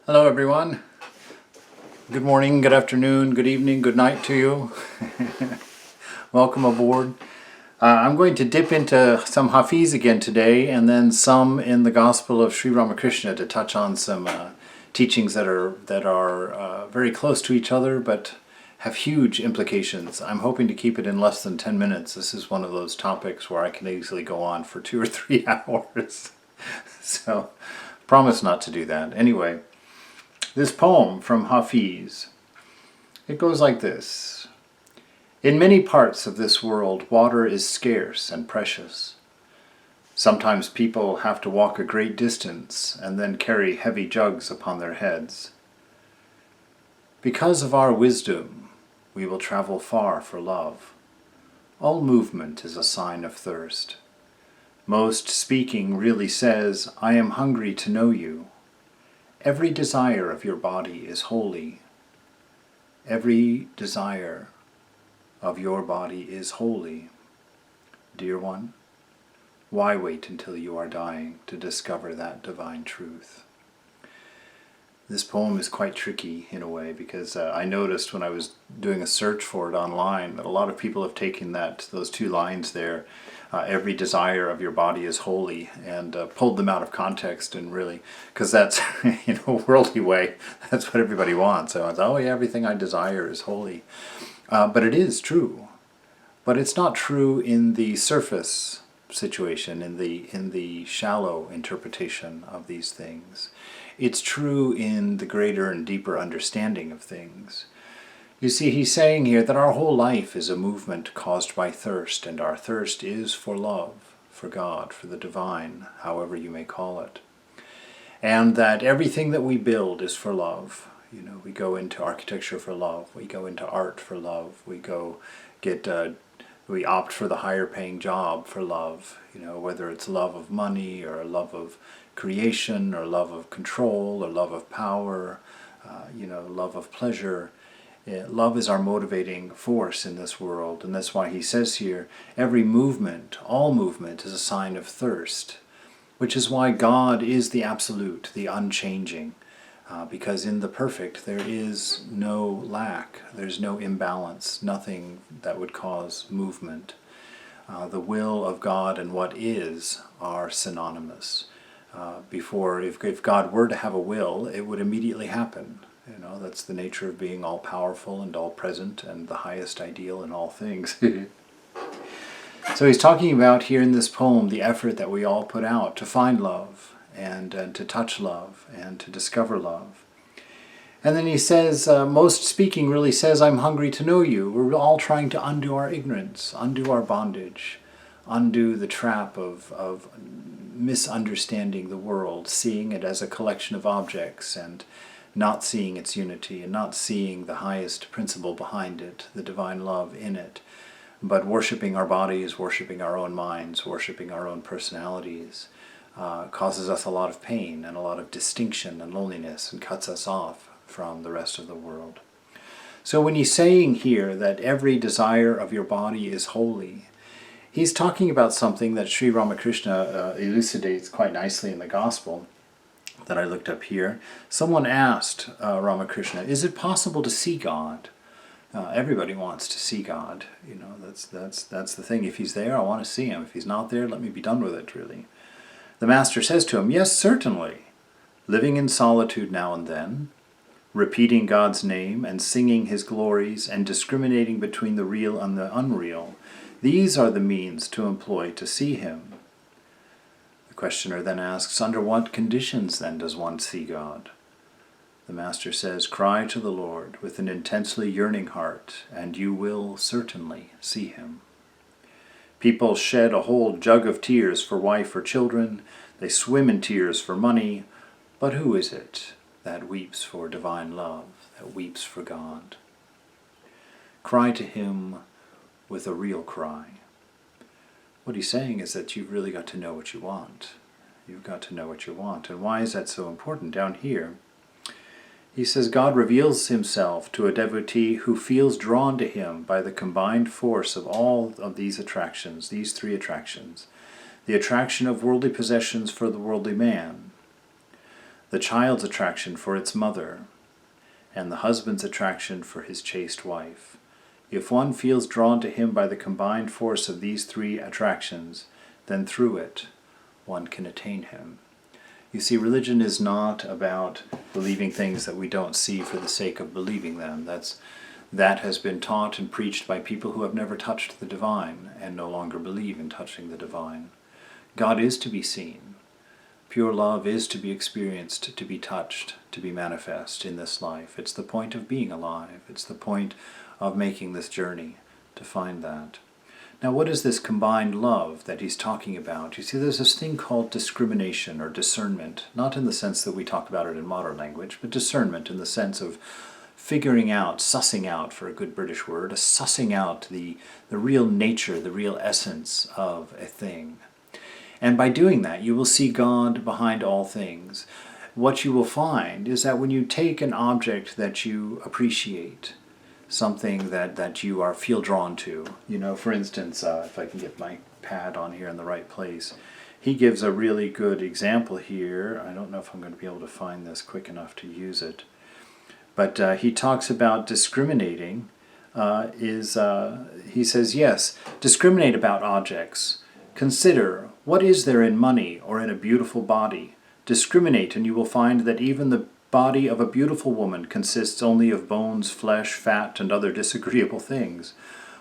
Hello everyone. Good morning, good afternoon, good evening, good night to you. Welcome aboard. I'm going to dip into some Hafiz again today and then some in the Gospel of Sri Ramakrishna to touch on some teachings that are very close to each other but have huge implications. I'm hoping to keep it in less than 10 minutes. This is one of those topics where I can easily go on for 2 or 3 hours. So promise not to do that. Anyway, this poem from Hafiz, it goes like this. In many parts of this world, water is scarce and precious. Sometimes people have to walk a great distance and then carry heavy jugs upon their heads. Because of our wisdom, we will travel far for love. All movement is a sign of thirst. Most speaking really says, I am hungry to know you. Every desire of your body is holy. Every desire of your body is holy. Dear one, why wait until you are dying to discover that divine truth? This poem is quite tricky in a way because I noticed when I was doing a search for it online that a lot of people have taken those 2 lines there, every desire of your body is holy, and pulled them out of context, and really, because that's, worldly way, that's what everybody wants. So it's, oh yeah, everything I desire is holy. But it is true. But it's not true in the surface situation, in the shallow interpretation of these things. It's true in the greater and deeper understanding of things. You see, he's saying here that our whole life is a movement caused by thirst, and our thirst is for love, for God, for the divine, however you may call it. And that everything that we build is for love. We go into architecture for love, we go into art for love, we opt for the higher paying job for love, whether it's love of money or love of creation or love of control or love of power, love of pleasure. Love is our motivating force in this world, and that's why he says here, every movement, all movement is a sign of thirst, which is why God is the absolute, the unchanging, because in the perfect there is no lack, there's no imbalance, nothing that would cause movement. The will of God and what is are synonymous. If God were to have a will, it would immediately happen. That's the nature of being all-powerful and all-present and the highest ideal in all things. So he's talking about here in this poem the effort that we all put out to find love and to touch love and to discover love. And then he says, most speaking really says, I'm hungry to know you. We're all trying to undo our ignorance, undo our bondage, undo the trap of misunderstanding the world, seeing it as a collection of objects and not seeing its unity and not seeing the highest principle behind it, the divine love in it, but worshiping our bodies, worshiping our own minds, worshiping our own personalities, causes us a lot of pain and a lot of distinction and loneliness and cuts us off from the rest of the world. So when he's saying here that every desire of your body is holy, he's talking about something that Sri Ramakrishna elucidates quite nicely in the Gospel that I looked up here. Someone asked Ramakrishna, is it possible to see God? Everybody wants to see God. That's the thing. If he's there, I want to see him. If he's not there, let me be done with it, really. The master says to him, yes, certainly. Living in solitude now and then, repeating God's name and singing his glories and discriminating between the real and the unreal, these are the means to employ to see him. The questioner then asks, under what conditions then does one see God? The master says, cry to the Lord with an intensely yearning heart, and you will certainly see him. People shed a whole jug of tears for wife or children. They swim in tears for money. But who is it that weeps for divine love, that weeps for God? Cry to him with a real cry. What he's saying is that you've really got to know what you want. You've got to know what you want. And why is that so important? Down here, he says, God reveals himself to a devotee who feels drawn to him by the combined force of all of these attractions, these 3 attractions. The attraction of worldly possessions for the worldly man, the child's attraction for its mother, and the husband's attraction for his chaste wife. If one feels drawn to him by the combined force of these three attractions, then through it one can attain him. You see, religion is not about believing things that we don't see for the sake of believing them. That has been taught and preached by people who have never touched the divine and no longer believe in touching the divine. God is to be seen. Pure love is to be experienced, to be touched, to be manifest in this life. It's the point of being alive. It's the point of making this journey to find that. Now, what is this combined love that he's talking about? You see, there's this thing called discrimination or discernment, not in the sense that we talk about it in modern language, but discernment in the sense of figuring out, sussing out, for a good British word, sussing out the real nature, the real essence of a thing. And by doing that, you will see God behind all things. What you will find is that when you take an object that you appreciate, something that you feel drawn to, for instance, if I can get my pad on here in the right place, he gives a really good example here. I don't know if I'm going to be able to find this quick enough to use it. But he talks about discriminating. He says, yes, discriminate about objects. Consider, what is there in money or in a beautiful body? Discriminate, and you will find that even the body of a beautiful woman consists only of bones, flesh, fat, and other disagreeable things.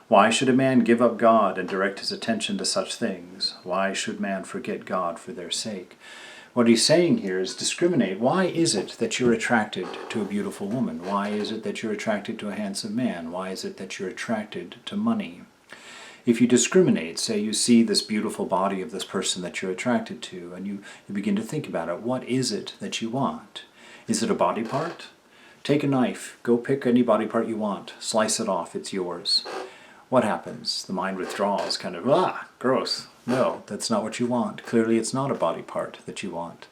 Why should a man give up God and direct his attention to such things? Why should man forget God for their sake? What he's saying here is discriminate. Why is it that you're attracted to a beautiful woman? Why is it that you're attracted to a handsome man? Why is it that you're attracted to money? If you discriminate, say you see this beautiful body of this person that you're attracted to, and you begin to think about it, what is it that you want? Is it a body part? Take a knife, go pick any body part you want, slice it off, it's yours. What happens? The mind withdraws, kind of, gross. No, that's not what you want. Clearly it's not a body part that you want.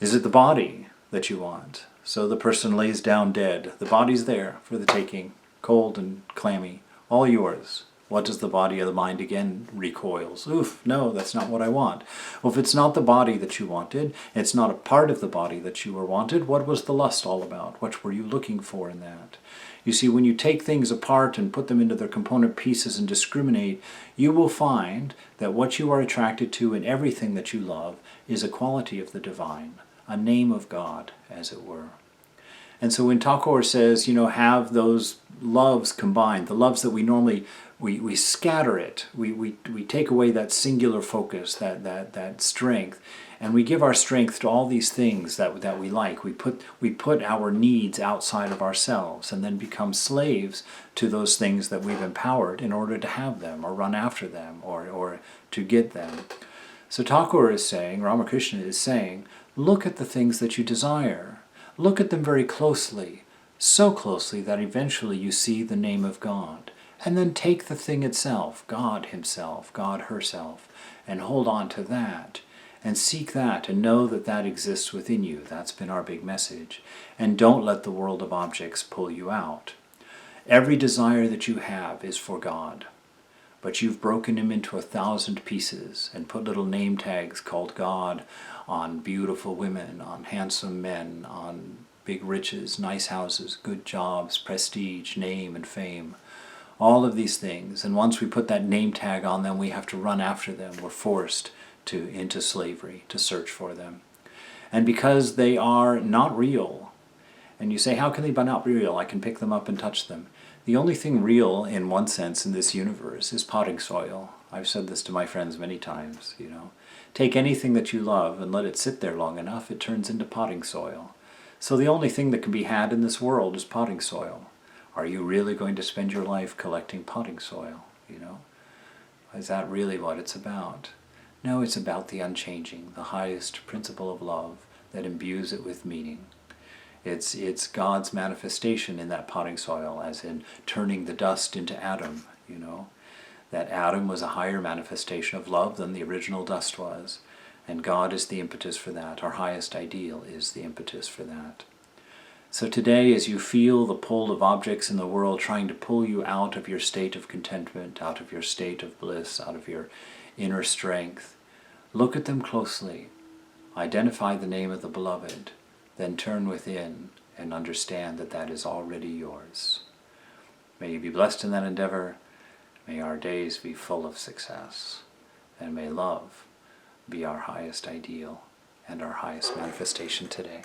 Is it the body that you want? So the person lays down dead. The body's there for the taking, cold and clammy, all yours. What does the body of the mind again recoils? Oof, no, that's not what I want. Well, if it's not the body that you wanted, it's not a part of the body that you were wanted, what was the lust all about? What were you looking for in that? You see, when you take things apart and put them into their component pieces and discriminate, you will find that what you are attracted to in everything that you love is a quality of the divine, a name of God, as it were. And so when Thakur says, have those loves combined, the loves that we normally, we scatter it, we take away that singular focus, that strength, and we give our strength to all these things that we like. We put our needs outside of ourselves and then become slaves to those things that we've empowered in order to have them or run after them or to get them. So Thakur is saying, Ramakrishna is saying, look at the things that you desire. Look at them very closely, so closely that eventually you see the name of God. And then take the thing itself, God himself, God herself, and hold on to that. And seek that and know that that exists within you. That's been our big message. And don't let the world of objects pull you out. Every desire that you have is for God. But you've broken him into 1,000 pieces and put little name tags called God on beautiful women, on handsome men, on big riches, nice houses, good jobs, prestige, name and fame. All of these things. And once we put that name tag on them, we have to run after them. We're forced into slavery, to search for them. And because they are not real, and you say, how can they be not real? I can pick them up and touch them. The only thing real, in one sense, in this universe is potting soil. I've said this to my friends many times, Take anything that you love and let it sit there long enough, it turns into potting soil. So the only thing that can be had in this world is potting soil. Are you really going to spend your life collecting potting soil, Is that really what it's about? No, it's about the unchanging, the highest principle of love that imbues it with meaning. It's God's manifestation in that potting soil, as in turning the dust into Adam, That Adam was a higher manifestation of love than the original dust was. And God is the impetus for that. Our highest ideal is the impetus for that. So today, as you feel the pull of objects in the world trying to pull you out of your state of contentment, out of your state of bliss, out of your inner strength, look at them closely. Identify the name of the beloved. then turn within and understand that that is already yours. May you be blessed in that endeavor. May our days be full of success. And may love be our highest ideal and our highest manifestation today.